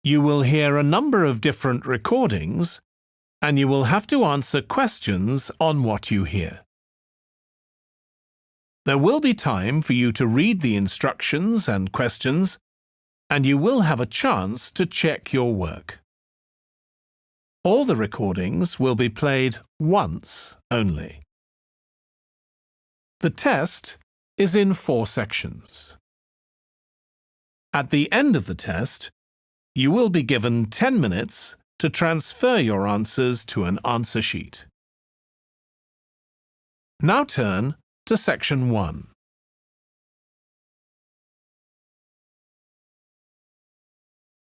You will hear a number of different recordings, and you will have to answer questions on what you hear. There will be time for you to read the instructions and questions, and you will have a chance to check your work. All the recordings will be played once only. The test is in 4 sections. At the end of the test, you will be given 10 minutes to transfer your answers to an answer sheet. Now turn to Section 1.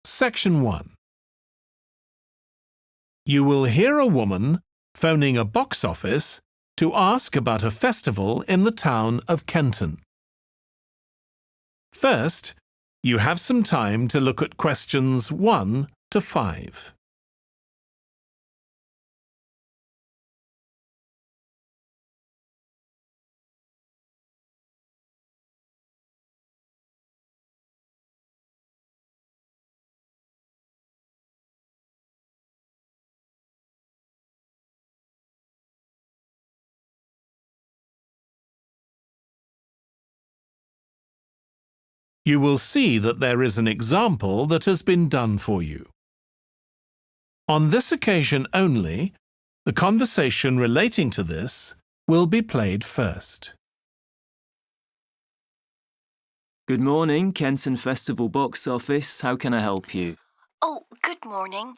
Section 1. You will hear a woman phoning a box office to ask about a festival in the town of Kenton. First, you have some time to look at questions 1 to 5. You will see that there is an example that has been done for you. On this occasion only, the conversation relating to this will be played first. Good morning, Kenton Festival box office. How can I help you? Oh, good morning.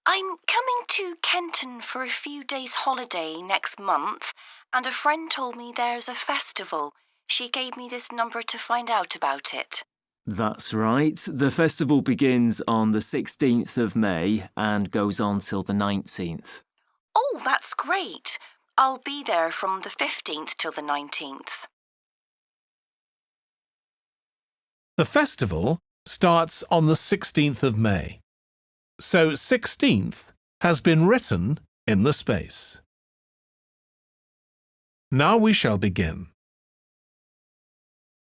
I'm coming to Kenton for a few days' holiday next month, and a friend told me there's a festival. She gave me this number to find out about it. That's right. The festival begins on the 16th of May and goes on till the 19th. Oh, that's great. I'll be there from the 15th till the 19th. The festival starts on the 16th of May, so 16th has been written in the space. Now we shall begin.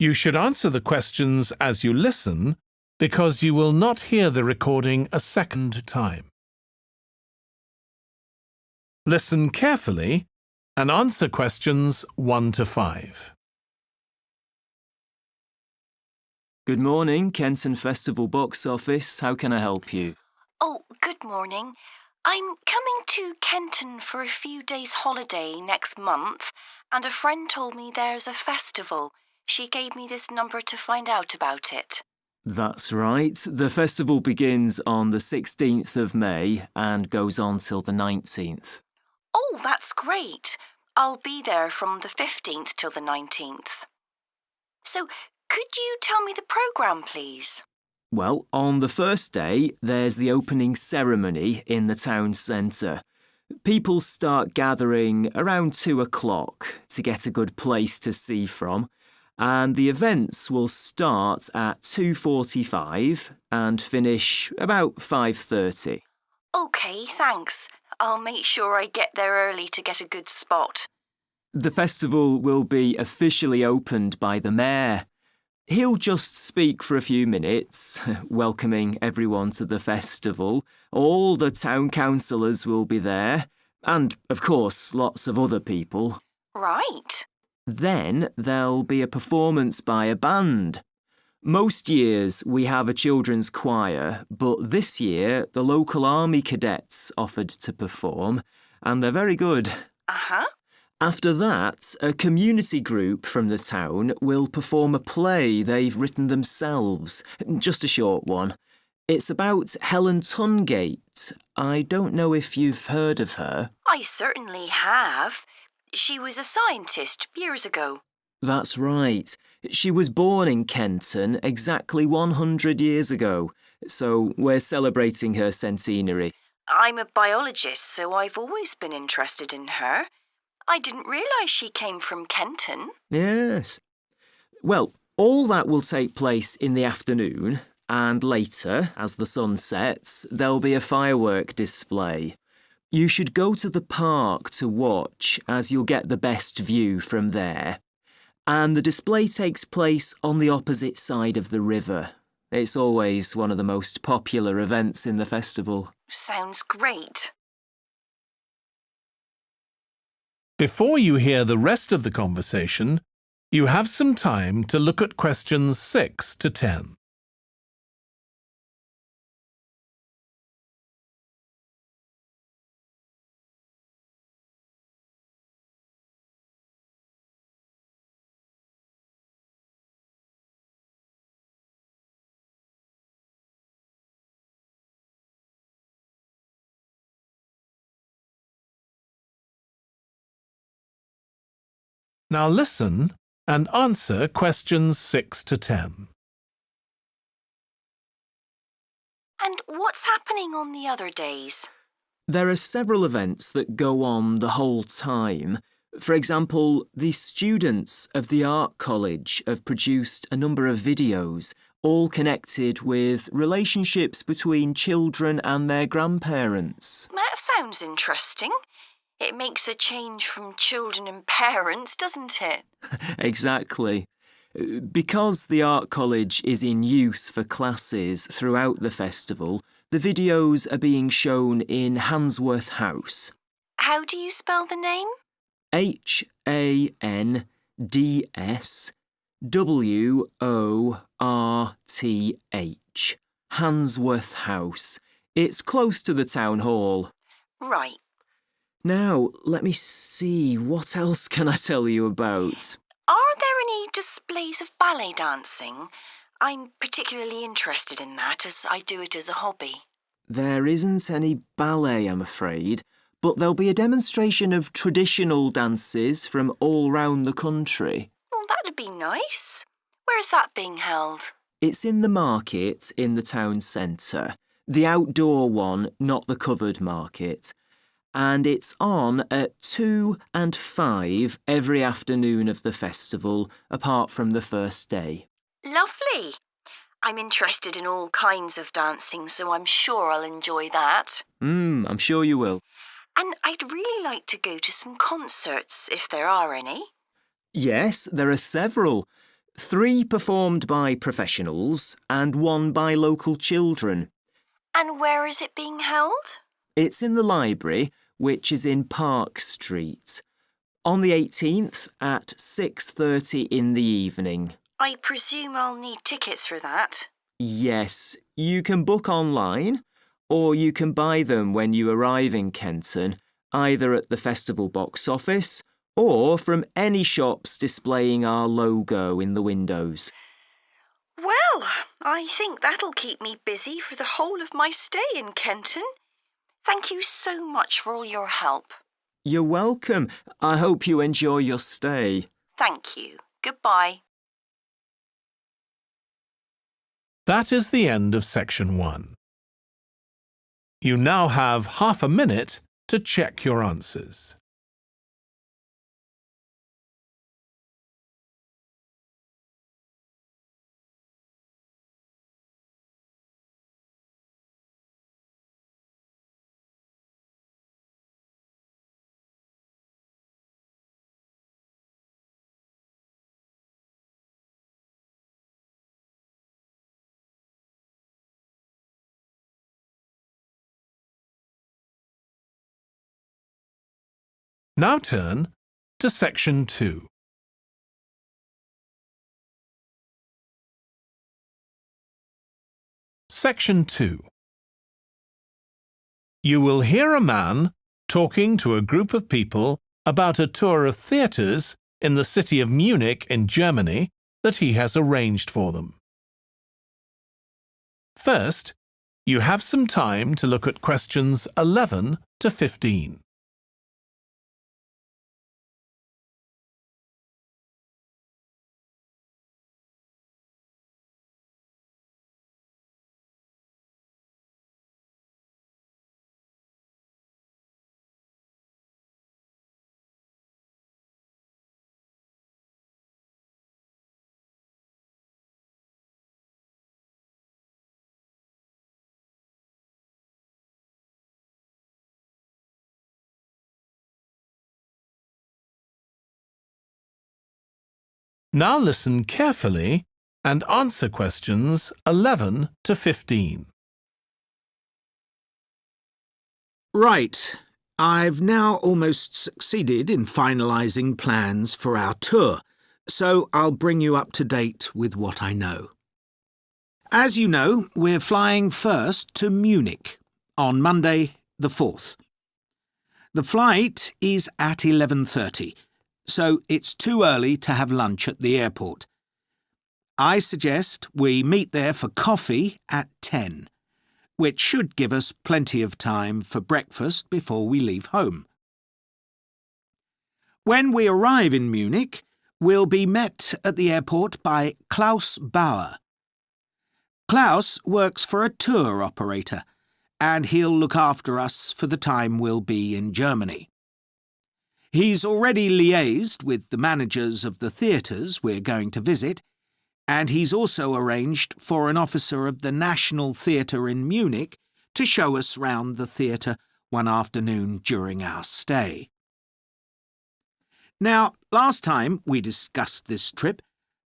You should answer the questions as you listen because you will not hear the recording a second time. Listen carefully and answer questions 1 to 5. Good morning, Kenton Festival box office. How can I help you? Oh, good morning. I'm coming to Kenton for a few days' holiday next month, and a friend told me there's a festival. She gave me this number to find out about it. That's right. The festival begins on the 16th of May and goes on till the 19th. Oh, that's great. I'll be there from the 15th till the 19th. So, could you tell me the programme, please? Well, on the first day, there's the opening ceremony in the town centre. People start gathering around 2 o'clock to get a good place to see from, and the events will start at 2:45 and finish about 5:30. OK, thanks. I'll make sure I get there early to get a good spot. The festival will be officially opened by the mayor. He'll just speak for a few minutes, welcoming everyone to the festival. All the town councillors will be there, and, of course, lots of other people. Right. Then there'll be a performance by a band. Most years we have a children's choir, but this year the local army cadets offered to perform, and they're very good. Uh-huh. After that, a community group from the town will perform a play they've written themselves, just a short one. It's about Helen Tungate. I don't know if you've heard of her. I certainly have. She was a scientist years ago. That's right. She was born in Kenton exactly 100 years ago, so we're celebrating her centenary. I'm a biologist, so I've always been interested in her. I didn't realise she came from Kenton. Yes. Well, all that will take place in the afternoon, and later, as the sun sets, there'll be a firework display. You should go to the park to watch, as you'll get the best view from there. And the display takes place on the opposite side of the river. It's always one of the most popular events in the festival. Sounds great. Before you hear the rest of the conversation, you have some time to look at questions 6 to 10. Now listen and answer questions 6 to 10. And what's happening on the other days? There are several events that go on the whole time. For example, the students of the art college have produced a number of videos, all connected with relationships between children and their grandparents. That sounds interesting. It makes a change from children and parents, doesn't it? Exactly. Because the art college is in use for classes throughout the festival, the videos are being shown in Handsworth House. How do you spell the name? Handsworth. Handsworth House. It's close to the town hall. Right. Now, let me see, what else can I tell you about? Are there any displays of ballet dancing? I'm particularly interested in that as I do it as a hobby. There isn't any ballet, I'm afraid, but there'll be a demonstration of traditional dances from all round the country. Well, that'd be nice. Where's that being held? It's in the market in the town centre. The outdoor one, not the covered market. And it's on at 2 and 5 every afternoon of the festival, apart from the first day. Lovely. I'm interested in all kinds of dancing, so I'm sure I'll enjoy that. I'm sure you will. And I'd really like to go to some concerts, if there are any. Yes, there are several. 3 performed by professionals and 1 by local children. And where is it being held? It's in the library, which is in Park Street, on the 18th at 6:30 in the evening. I presume I'll need tickets for that. Yes, you can book online, or you can buy them when you arrive in Kenton, either at the festival box office or from any shops displaying our logo in the windows. Well, I think that'll keep me busy for the whole of my stay in Kenton. Thank you so much for all your help. You're welcome. I hope you enjoy your stay. Thank you. Goodbye. That is the end of section 1. You now have half a minute to check your answers. Now turn to section 2. Section 2. You will hear a man talking to a group of people about a tour of theatres in the city of Munich in Germany that he has arranged for them. First, you have some time to look at questions 11 to 15. Now listen carefully and answer questions 11 to 15. Right. I've now almost succeeded in finalising plans for our tour, so I'll bring you up to date with what I know. As you know, we're flying first to Munich on Monday the 4th. The flight is at 11:30, so it's too early to have lunch at the airport. I suggest we meet there for coffee at 10, which should give us plenty of time for breakfast before we leave home. When we arrive in Munich, we'll be met at the airport by Klaus Bauer. Klaus works for a tour operator, and he'll look after us for the time we'll be in Germany. He's already liaised with the managers of the theatres we're going to visit, and he's also arranged for an officer of the National Theatre in Munich to show us round the theatre one afternoon during our stay. Now, last time we discussed this trip,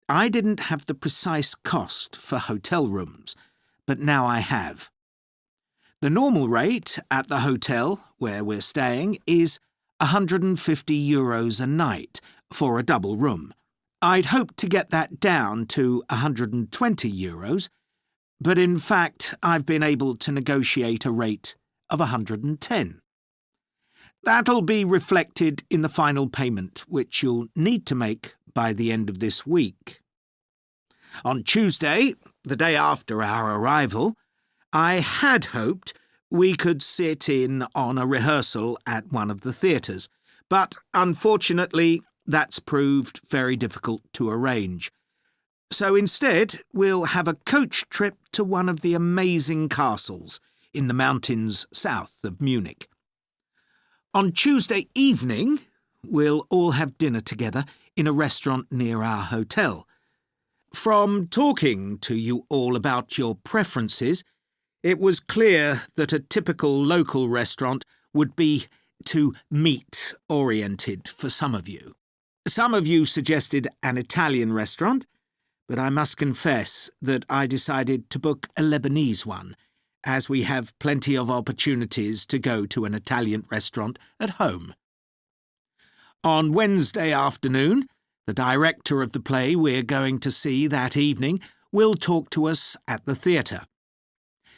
I didn't have the precise cost for hotel rooms, but now I have. The normal rate at the hotel where we're staying is €150 a night for a double room. I'd hoped to get that down to €120, but in fact I've been able to negotiate a rate of €110. That'll be reflected in the final payment, which you'll need to make by the end of this week. On Tuesday, the day after our arrival, I had hoped we could sit in on a rehearsal at one of the theatres, but unfortunately that's proved very difficult to arrange. So instead, we'll have a coach trip to one of the amazing castles in the mountains south of Munich. On Tuesday evening, we'll all have dinner together in a restaurant near our hotel. From talking to you all about your preferences, it was clear that a typical local restaurant would be too meat-oriented for some of you. Some of you suggested an Italian restaurant, but I must confess that I decided to book a Lebanese one, as we have plenty of opportunities to go to an Italian restaurant at home. On Wednesday afternoon, the director of the play we're going to see that evening will talk to us at the theatre.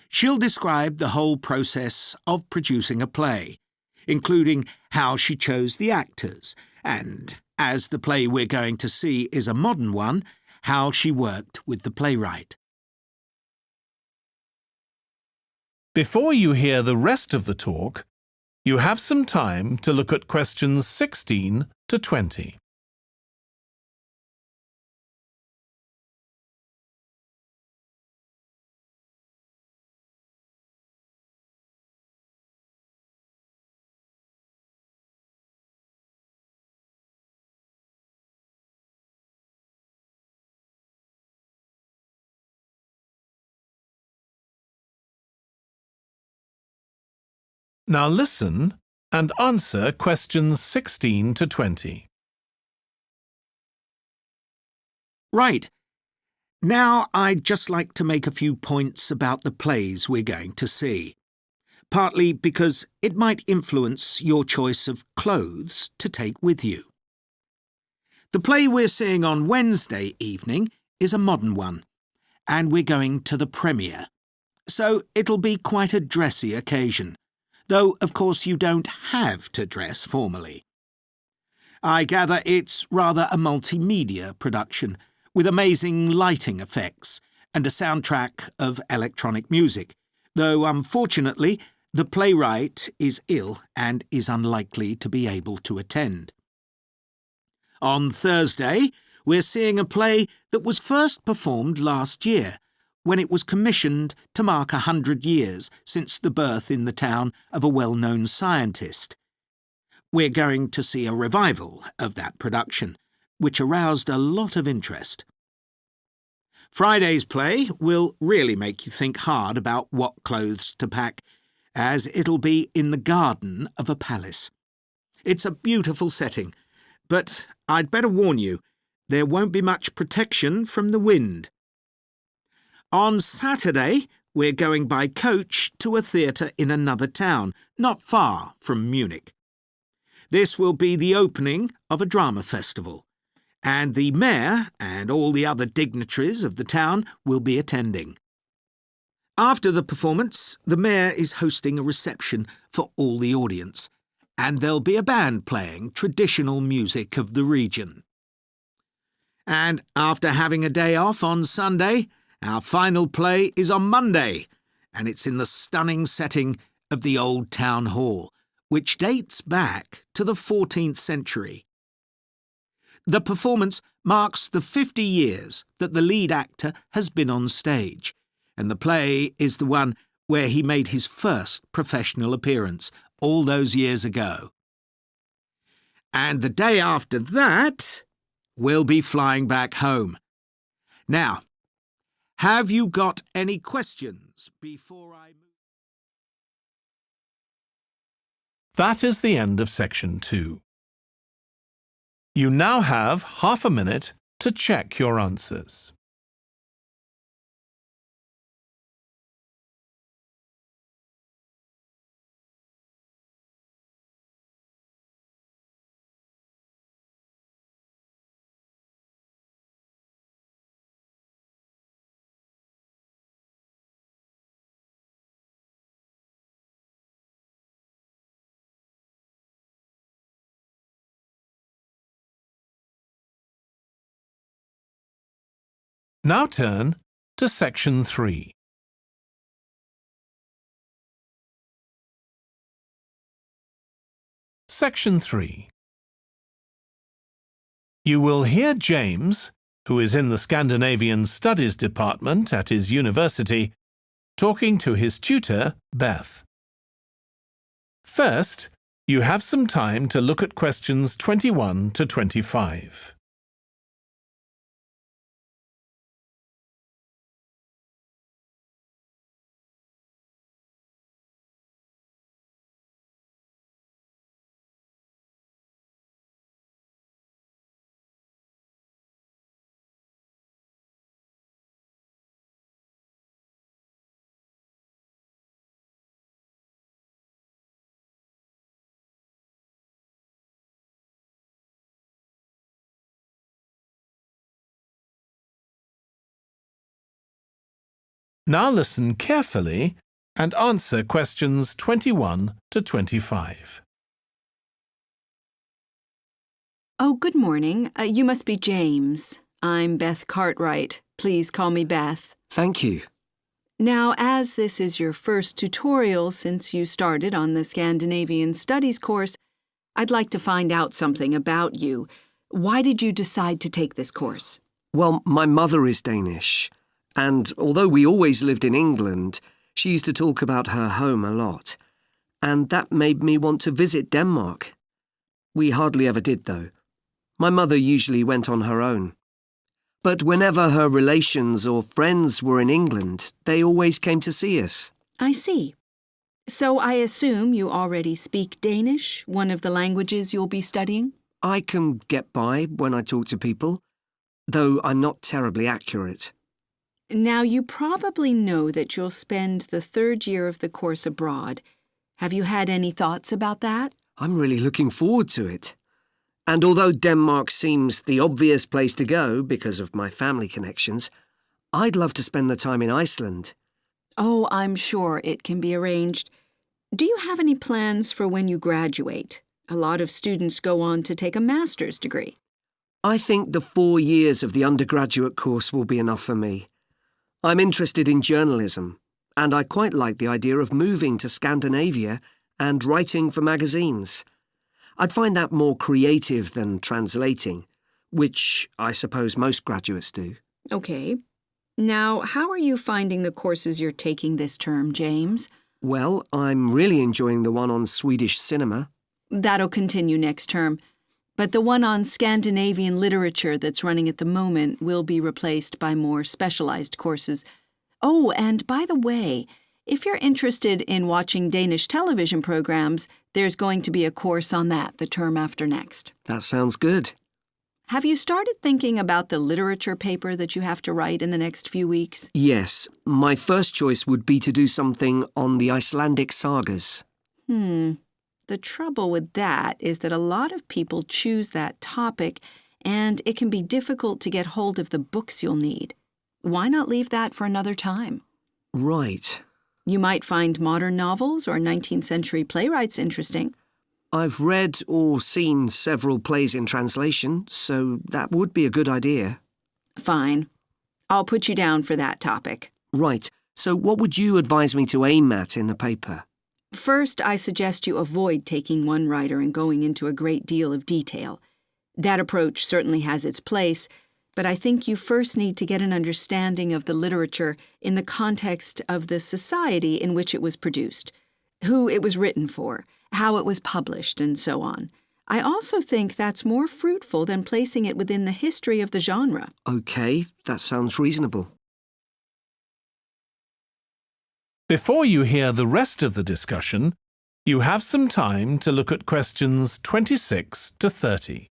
She'll describe the whole process of producing a play, including how she chose the actors, and, as the play we're going to see is a modern one, how she worked with the playwright. Before you hear the rest of the talk, you have some time to look at questions 16 to 20. Now listen and answer questions 16 to 20. Right. Now I'd just like to make a few points about the plays we're going to see, partly because it might influence your choice of clothes to take with you. The play we're seeing on Wednesday evening is a modern one, and we're going to the premiere, so it'll be quite a dressy occasion, though of course you don't have to dress formally. I gather it's rather a multimedia production, with amazing lighting effects and a soundtrack of electronic music, though unfortunately the playwright is ill and is unlikely to be able to attend. On Thursday, we're seeing a play that was first performed last year, when it was commissioned to mark 100 years since the birth in the town of a well-known scientist. We're going to see a revival of that production, which aroused a lot of interest. Friday's play will really make you think hard about what clothes to pack, as it'll be in the garden of a palace. It's a beautiful setting, but I'd better warn you, there won't be much protection from the wind. On Saturday, we're going by coach to a theatre in another town, not far from Munich. This will be the opening of a drama festival, and the mayor and all the other dignitaries of the town will be attending. After the performance, the mayor is hosting a reception for all the audience, and there'll be a band playing traditional music of the region. And after having a day off on Sunday, our final play is on Monday, and it's in the stunning setting of the old town hall, which dates back to the 14th century. The performance marks the 50 years that the lead actor has been on stage, and the play is the one where he made his first professional appearance all those years ago. And the day after that, we'll be flying back home. Now, have you got any questions before I move? That is the end of section 2. You now have half a minute to check your answers. Now turn to section 3. Section 3. You will hear James, who is in the Scandinavian Studies department at his university, talking to his tutor, Beth. First, you have some time to look at questions 21 to 25. Now listen carefully and answer questions 21 to 25. Oh, good morning. You must be James. I'm Beth Cartwright. Please call me Beth. Thank you. Now, as this is your first tutorial since you started on the Scandinavian Studies course, I'd like to find out something about you. Why did you decide to take this course? Well, my mother is Danish, and although we always lived in England, she used to talk about her home a lot, and that made me want to visit Denmark. We hardly ever did, though. My mother usually went on her own. But whenever her relations or friends were in England, they always came to see us. I see. So I assume you already speak Danish, one of the languages you'll be studying? I can get by when I talk to people, though I'm not terribly accurate. Now, you probably know that you'll spend the third year of the course abroad. Have you had any thoughts about that? I'm really looking forward to it. And although Denmark seems the obvious place to go because of my family connections, I'd love to spend the time in Iceland. Oh, I'm sure it can be arranged. Do you have any plans for when you graduate? A lot of students go on to take a master's degree. I think the 4 years of the undergraduate course will be enough for me. I'm interested in journalism, and I quite like the idea of moving to Scandinavia and writing for magazines. I'd find that more creative than translating, which I suppose most graduates do. Okay. Now, how are you finding the courses you're taking this term, James? Well, I'm really enjoying the one on Swedish cinema. That'll continue next term. But the one on Scandinavian literature that's running at the moment will be replaced by more specialized courses. Oh, and by the way, if you're interested in watching Danish television programs, there's going to be a course on that the term after next. That sounds good. Have you started thinking about the literature paper that you have to write in the next few weeks? Yes, my first choice would be to do something on the Icelandic sagas. The trouble with that is that a lot of people choose that topic, and it can be difficult to get hold of the books you'll need. Why not leave that for another time? Right. You might find modern novels or 19th century playwrights interesting. I've read or seen several plays in translation, so that would be a good idea. Fine. I'll put you down for that topic. Right, so what would you advise me to aim at in the paper? First, I suggest you avoid taking one writer and going into a great deal of detail. That approach certainly has its place, but I think you first need to get an understanding of the literature in the context of the society in which it was produced, who it was written for, how it was published, and so on. I also think that's more fruitful than placing it within the history of the genre. OK, that sounds reasonable. Before you hear the rest of the discussion, you have some time to look at questions 26 to 30.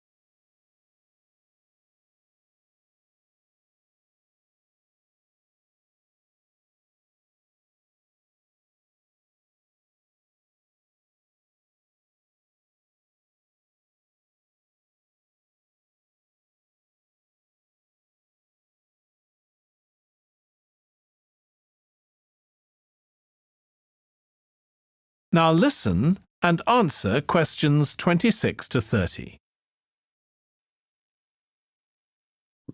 Now listen and answer questions 26 to 30.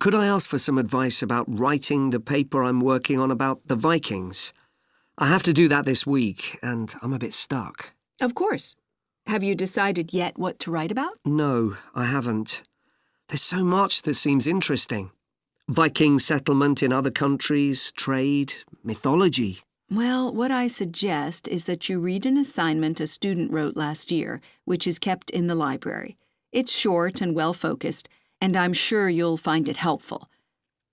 Could I ask for some advice about writing the paper I'm working on about the Vikings? I have to do that this week, and I'm a bit stuck. Of course. Have you decided yet what to write about? No, I haven't. There's so much that seems interesting. Viking settlement in other countries, trade, mythology. Well, what I suggest is that you read an assignment a student wrote last year, which is kept in the library. It's short and well-focused, and I'm sure you'll find it helpful.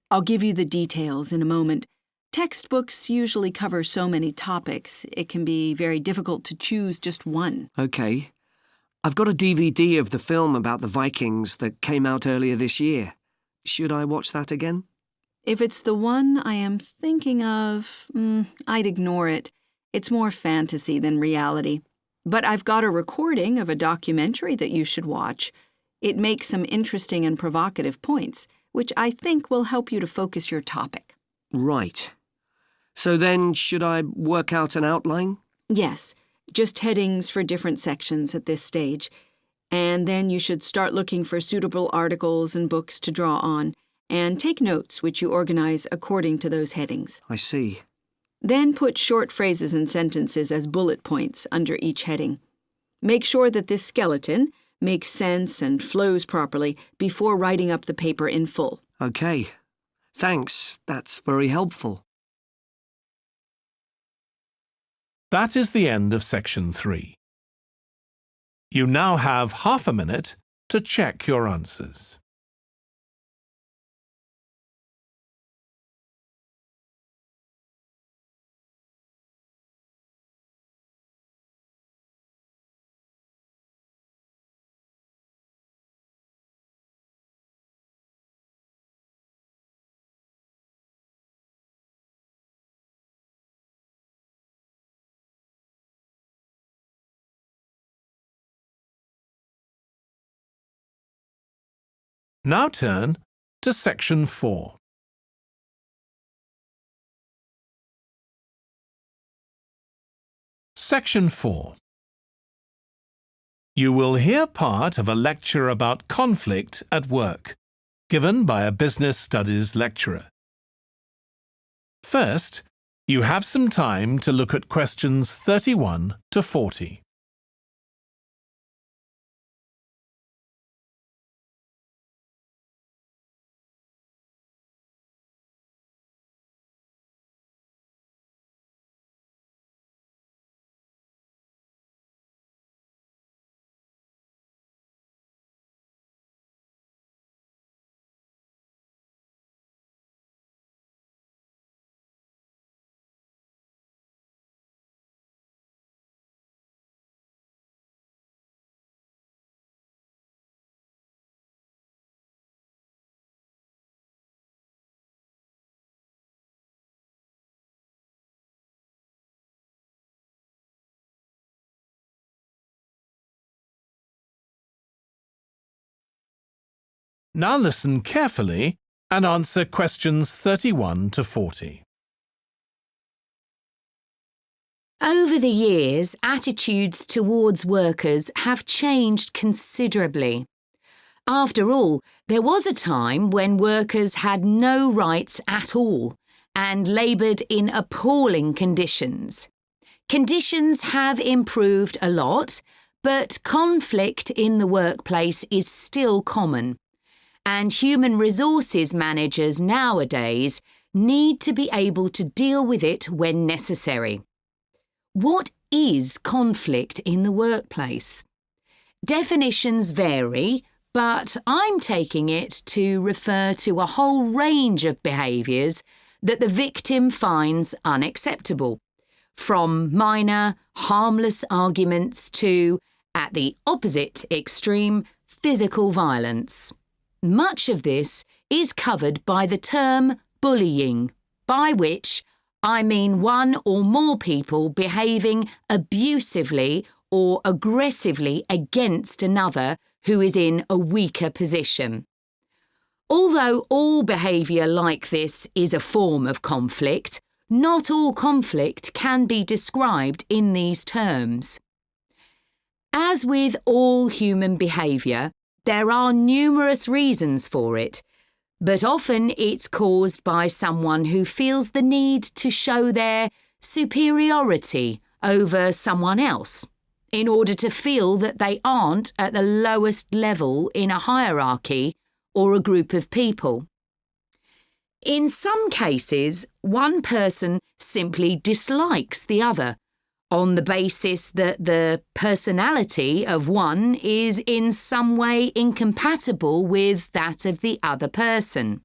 I'll give you the details in a moment. Textbooks usually cover so many topics, it can be very difficult to choose just one. OK. I've got a DVD of the film about the Vikings that came out earlier this year. Should I watch that again? If it's the one I am thinking of, I'd ignore it. It's more fantasy than reality. But I've got a recording of a documentary that you should watch. It makes some interesting and provocative points, which I think will help you to focus your topic. Right. So then, should I work out an outline? Yes, just headings for different sections at this stage. And then you should start looking for suitable articles and books to draw on, and take notes which you organize according to those headings. I see. Then put short phrases and sentences as bullet points under each heading. Make sure that this skeleton makes sense and flows properly before writing up the paper in full. OK. Thanks, that's very helpful. That is the end of section 3. You now have half a minute to check your answers. Now turn to section 4. Section 4. You will hear part of a lecture about conflict at work, given by a business studies lecturer. First, you have some time to look at questions 31 to 40. Now listen carefully and answer questions 31 to 40. Over the years, attitudes towards workers have changed considerably. After all, there was a time when workers had no rights at all and laboured in appalling conditions. Conditions have improved a lot, but conflict in the workplace is still common, and human resources managers nowadays need to be able to deal with it when necessary. What is conflict in the workplace? Definitions vary, but I'm taking it to refer to a whole range of behaviours that the victim finds unacceptable, from minor, harmless arguments to, at the opposite extreme, physical violence. Much of this is covered by the term bullying, by which I mean one or more people behaving abusively or aggressively against another who is in a weaker position. Although all behaviour like this is a form of conflict, not all conflict can be described in these terms. As with all human behaviour, there are numerous reasons for it, but often it's caused by someone who feels the need to show their superiority over someone else in order to feel that they aren't at the lowest level in a hierarchy or a group of people. In some cases, one person simply dislikes the other on the basis that the personality of one is in some way incompatible with that of the other person.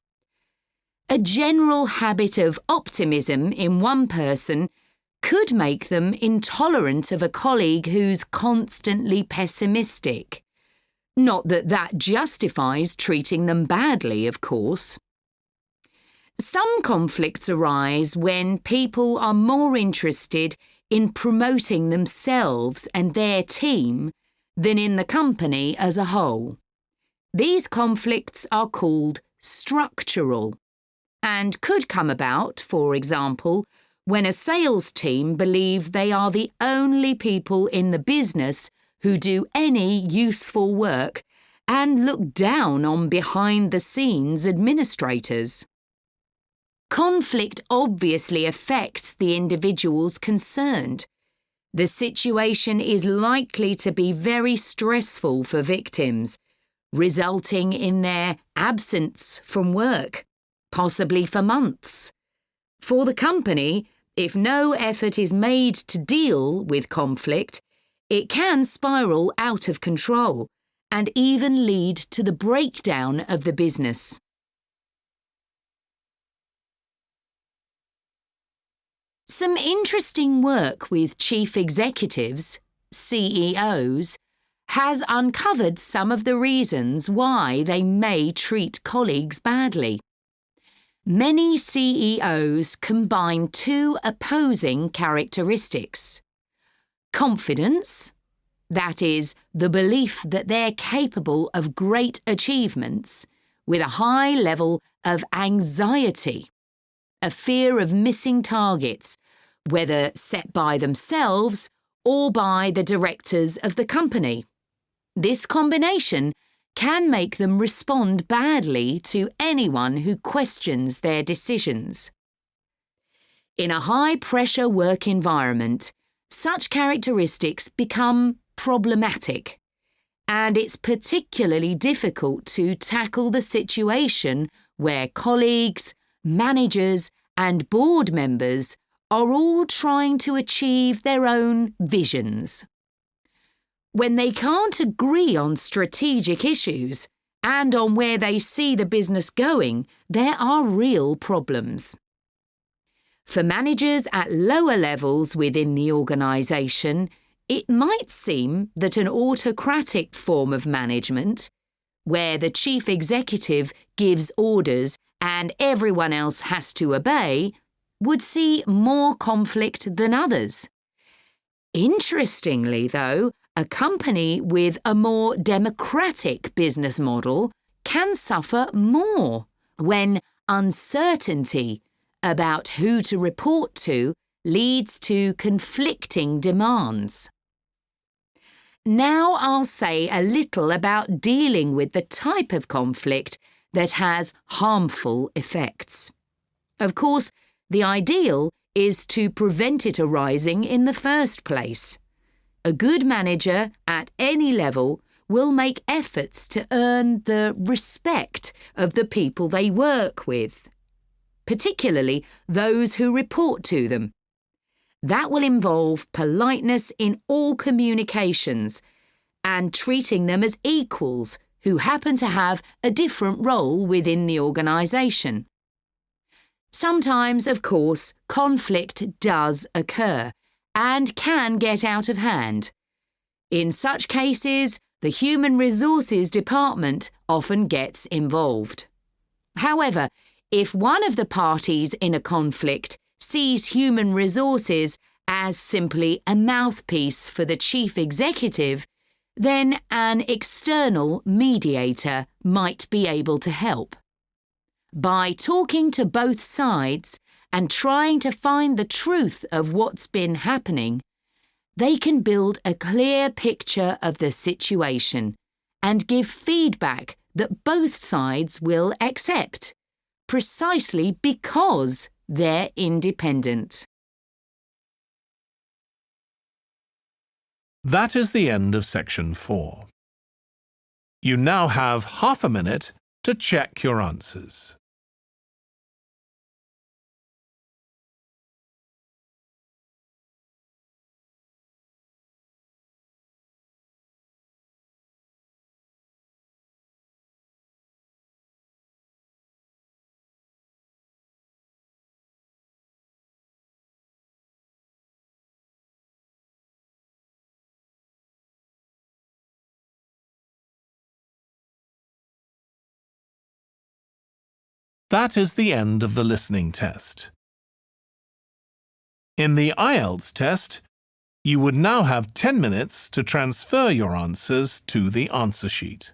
A general habit of optimism in one person could make them intolerant of a colleague who's constantly pessimistic. Not that that justifies treating them badly, of course. Some conflicts arise when people are more interested in promoting themselves and their team than in the company as a whole. These conflicts are called structural and could come about, for example, when a sales team believe they are the only people in the business who do any useful work and look down on behind-the-scenes administrators. Conflict obviously affects the individuals concerned. The situation is likely to be very stressful for victims, resulting in their absence from work, possibly for months. For the company, if no effort is made to deal with conflict, it can spiral out of control and even lead to the breakdown of the business. Some interesting work with chief executives, CEOs, has uncovered some of the reasons why they may treat colleagues badly. Many CEOs combine two opposing characteristics: confidence, that is, the belief that they're capable of great achievements, with a high level of anxiety, a fear of missing targets, whether set by themselves or by the directors of the company. This combination can make them respond badly to anyone who questions their decisions. In a high-pressure work environment, such characteristics become problematic, and it's particularly difficult to tackle the situation where colleagues, managers, and board members are all trying to achieve their own visions. When they can't agree on strategic issues and on where they see the business going, there are real problems. For managers at lower levels within the organisation, it might seem that an autocratic form of management, where the chief executive gives orders and everyone else has to obey, would see more conflict than others. Interestingly, though, a company with a more democratic business model can suffer more when uncertainty about who to report to leads to conflicting demands. Now I'll say a little about dealing with the type of conflict that has harmful effects. Of course, the ideal is to prevent it arising in the first place. A good manager at any level will make efforts to earn the respect of the people they work with, particularly those who report to them. That will involve politeness in all communications and treating them as equals who happen to have a different role within the organisation. Sometimes, of course, conflict does occur and can get out of hand. In such cases, the Human Resources Department often gets involved. However, if one of the parties in a conflict sees human resources as simply a mouthpiece for the chief executive, then an external mediator might be able to help. By talking to both sides and trying to find the truth of what's been happening, they can build a clear picture of the situation and give feedback that both sides will accept, precisely because they're independent. That is the end of section 4. You now have half a minute to check your answers. That is the end of the listening test. In the IELTS test, you would now have 10 minutes to transfer your answers to the answer sheet.